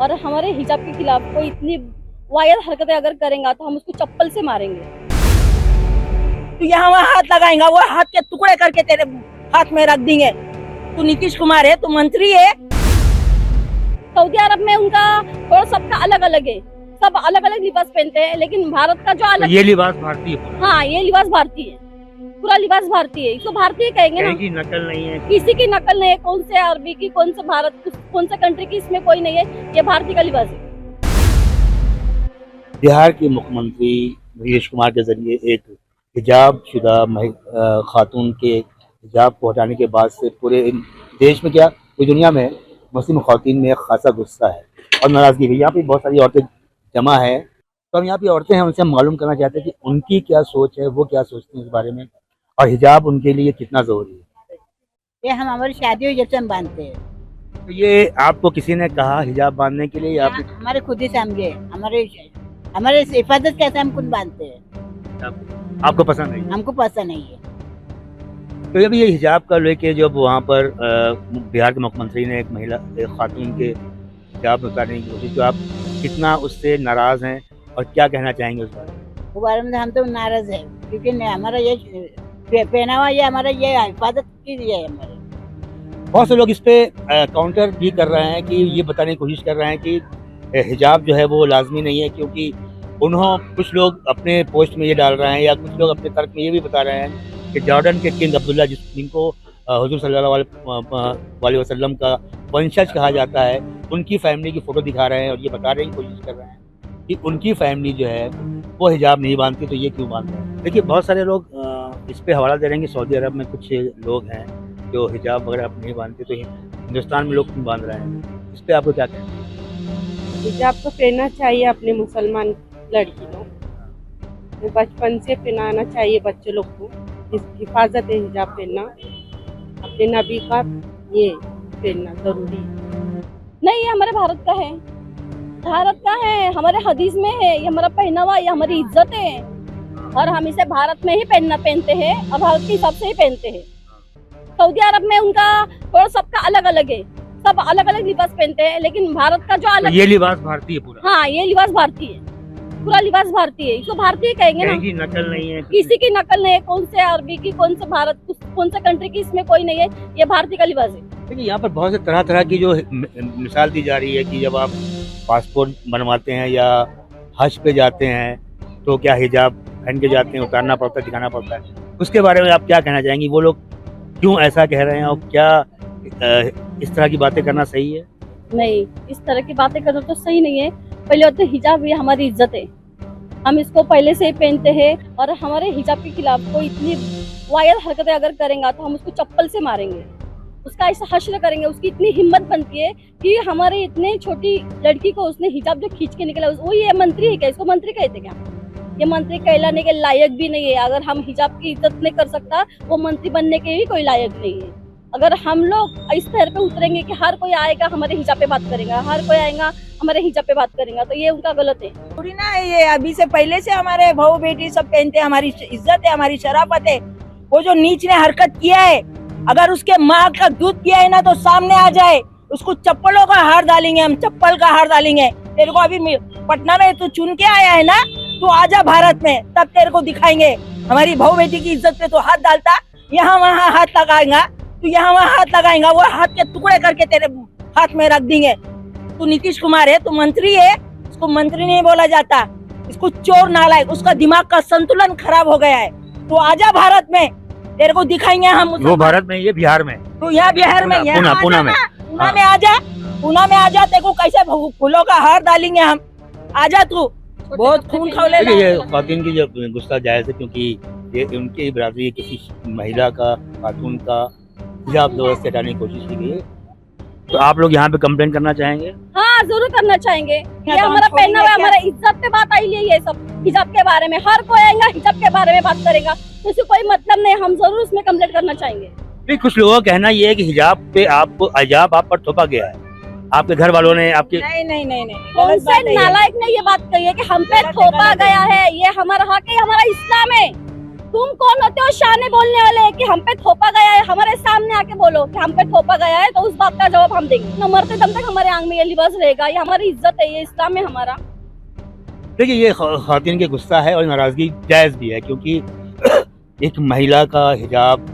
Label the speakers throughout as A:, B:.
A: और हमारे हिजाब के खिलाफ कोई इतनी वाहियात हरकतें अगर करेगा तो हम उसको चप्पल से मारेंगे।
B: तू यहाँ वहाँ हाथ लगाएगा, वो हाथ के टुकड़े करके तेरे हाथ में रख देंगे। तू नीतीश कुमार है, तू मंत्री है।
A: सऊदी अरब में उनका थोड़ा सबका अलग अलग है, सब अलग अलग लिबास पहनते हैं, लेकिन भारत का जो अलग,
C: ये लिबास भारतीय है।
A: हाँ ये लिबास भारतीय है, पूरा लिबास भारतीय है, इसको भारतीय कहेंगे ना।
C: की नकल नहीं है,
A: किसी की नकल नहीं है, कौन से अरबी की, कौन से भारत, कौन से कंट्री की, इसमें कोई नहीं है, ये भारतीय का लिबास है।
C: बिहार के मुख्यमंत्री नीतीश कुमार के जरिए एक हिजाब शुदा खातून के हिजाब को हटाने के बाद से पूरे देश में, क्या पूरी दुनिया में मुस्लिम खातून में खासा गुस्सा है और नाराजगी भी। यहाँ पे बहुत सारी औरतें जमा है, तो हम यहाँ पे औरतें हैं, उनसे हम मालूम करना चाहते हैं कि उनकी क्या सोच है, वो क्या सोचती हैं इस बारे में, और हिजाब उनके लिए कितना जरूरी है।
B: ये हम हमारी शादी हुई जैसे हम बांधते हैं।
C: तो ये आपको किसी ने कहा हिजाब बांधने के लिए, या
B: हमारे खुद ही समझे, हमारे हिफाजत कैसे हम खुद बांधते हैं।
C: आपको पसंद नहीं?
B: हमको पसंद नहीं है।
C: तो जब ये हिजाब का लेके जब वहाँ पर बिहार के मुख्यमंत्री ने एक खातून के हिजाब उतारने की कोशिश, तो आप कितना उससे नाराज हैं और क्या कहना चाहेंगे उस बारे में?
B: हम तो नाराज है, क्योंकि हमारा ये पहनावा, ये हमारा ये हिफाजत की है हमारे।
C: बहुत से लोग इस पे काउंटर भी कर रहे हैं कि ये बताने की कोशिश कर रहे हैं कि हिजाब जो है वो लाजमी नहीं है, क्योंकि कुछ लोग अपने पोस्ट में ये डाल रहे हैं, या कुछ लोग अपने तर्क में ये भी बता रहे हैं कि जॉर्डन के किंग अब्दुल्ला, जिनको हुजूर सल्लल्लाहु अलैहि वसल्लम का वंशज कहा जाता है, उनकी फैमिली की फ़ोटो दिखा रहे हैं और ये बताने की कोशिश कर रहे हैं कि उनकी फैमिली जो है वो हिजाब नहीं बांधती, तो ये क्यों बांध रहे हैं। देखिए, बहुत सारे लोग इस पे हवाला दे रहे हैं कि सऊदी अरब में कुछ लोग हैं जो हिजाब वगैरह नहीं बांधते, तो हिंदुस्तान में लोग क्यों बांध रहे हैं। इस पर आपको क्या कहना है?
D: हिजाब तो पहनना चाहिए अपने मुसलमान लड़की लोग, बचपन से पहनाना चाहिए बच्चे लोग को। हिफाजत है हिजाब पहनना, अपने नबी का ये पहनना जरूरी है।
A: नहीं, ये हमारे भारत का है, भारत का है, हमारे हदीस में है, ये हमारा पहनावा, ये हमारी इज्जत है, और हम इसे भारत में ही पहनते हैं और भारत के हिसाब से ही पहनते हैं। सऊदी अरब में उनका थोड़ा सबका अलग अलग है, सब अलग अलग लिबास पहनते हैं, लेकिन भारत का जो अलग,
C: ये लिबास भारतीय पूरा,
A: हाँ ये लिबास भारतीय है, पूरा लिबास भारतीय है, इसको भारतीय कहेंगे ना।
C: की नकल नहीं है,
A: किसी की नकल नहीं है, कौन से अरबी की, कौन से भारत, कौन से कंट्री की, इसमें कोई नहीं है, ये भारतीय का लिबास है।
C: देखिए, यहाँ पर बहुत से तरह तरह की जो मिसाल दी जा रही है कि जब आप पासपोर्ट बनवाते हैं या हज पे जाते हैं तो क्या हिजाब पहन के जाते हैं, उतारना पड़ता है, दिखाना पड़ता है। उसके बारे में आप क्या कहना चाहेंगी? वो लोग क्यों ऐसा कह रहे हैं और क्या इस तरह की बातें करना सही है?
A: नहीं, इस तरह की बातें करना तो सही नहीं है। पहले होते हिजाब, ये हमारी इज्जत है, हम इसको पहले से ही पहनते हैं, और हमारे हिजाब के खिलाफ कोई इतनी वाहियात हरकतें अगर करेगा तो हम उसको चप्पल से मारेंगे, उसका ऐसा हश्र करेंगे। उसकी इतनी हिम्मत बनती है कि हमारे इतने छोटी लड़की को उसने हिजाब जो खींच के निकला, वो ये मंत्री है क्या? इसको मंत्री कहते क्या? ये मंत्री कहलाने के लायक भी नहीं है। अगर हम हिजाब की इज्जत नहीं कर सकता, वो मंत्री बनने के भी कोई लायक नहीं है। अगर हम लोग इस तरह पे उतरेंगे कि हर कोई आएगा हमारे हिजाब पे बात करेगा, हर कोई आएगा हमारे हिजाब पे बात करेगा, तो ये उनका गलत है।
B: थोड़ी ना, ये अभी से पहले से हमारे बहू बेटी सब पहनते हैं, हमारी इज्जत है, हमारी शराफत है। वो जो नीच ने हरकत किया है, अगर उसके माँ का दूध किया है ना, तो सामने आ जाए, उसको चप्पलों का हार डालेंगे, हम चप्पल का हार डालेंगे। तेरे को अभी पटना में तू चुन के आया है ना, तू आजा भारत में, तब तेरे को दिखाएंगे। हमारी बहू बेटी की इज्जत पे तो हाथ डालता, यहाँ वहाँ हाथ लगाएगा, तू यहाँ वहाँ हाथ लगाएगा, वो हाथ के टुकड़े करके तेरे हाथ में रख देंगे। तू नीतीश कुमार है, तू मंत्री है, इसको मंत्री नहीं बोला जाता, इसको चोर नालायक, उसका दिमाग का संतुलन खराब हो गया है। तो आजा भारत में, तेरे को दिखाएंगे हम।
C: वो भारत में, ये बिहार में,
B: तो यहाँ बिहार में,
C: पुणे में,
B: पुणे में आजा, पुणे में आजा, तेरे को कैसे फूलों का हार डालेंगे हम। आजा, तू बहुत खून खौले।
C: ये खातून की जो गुस्सा जायज है, क्योंकि ये उनकी बराबरी किसी महिला का, खातून का हिजाब जबरदस्ती हटाने की कोशिश की गई है। तो आप लोग यहाँ पे कंप्लेन करना चाहेंगे?
A: हाँ जरूर करना चाहेंगे। ये हमारा पहनावा, हमारा इज्जत पे बात आई है, ये सब हिजाब के बारे में हर कोई आएगा, हिजाब के बारे में बात करेगा, तो इससे कोई मतलब नहीं, हम जरूर उसमें कंप्लेंट करना चाहेंगे।
C: नहीं, कुछ लोगों का कहना ये है कि हिजाब पे आपको हिजाब आप पर थोपा गया है, आपके घर वालों ने आपके।
B: नहीं,
A: कौन से नालायक ने ये बात कही है कि हम पे थोपा गया है? ये हमारा हक है, हमारा इस्लाम है, तुम कौन होते हो शाने बोलने वाले कि हम पे थोपा गया है? हमारे सामने आके बोलो कि हम पे थोपा गया है, तो उस बात का जवाब हम देंगे। न मरते दम तक हमारे आंग में ये लिबास रहेगा, ये हमारी इज्जत है, ये इस्लाम है हमारा।
C: देखिए, ये खातिन के गुस्सा है और नाराजगी जायज़ भी है, क्योंकि एक महिला का हिजाब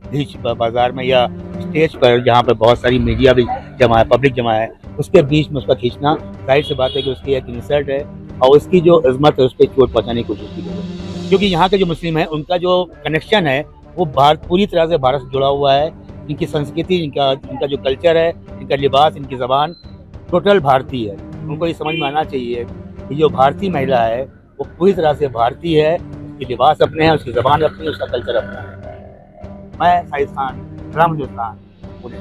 C: बीच बाजार में या स्टेज पर जहाँ पर बहुत सारी मीडिया भी जमा है, पब्लिक जमा है, उसके बीच में उसका खींचना जाहिर सी बात है कि उसकी एक इंसल्ट है और उसकी जो इज्जत है उस पर चोट पहुँचाने की कोशिश की गई है। क्योंकि यहाँ के जो मुस्लिम हैं उनका जो कनेक्शन है वो पूरी तरह से भारत से जुड़ा हुआ है। इनकी संस्कृति, इनका जो कल्चर है, इनका लिबास, इनकी ज़बान टोटल भारतीय है। उनको ये समझ में आना चाहिए कि जो भारतीय महिला है वो पूरी तरह से भारतीय है, उसकी लिबास अपने हैं, उसकी ज़बान अपनी है, उसका कल्चर अपना है। मैं साइद खान, राम हिंदुस्तान, पुणे।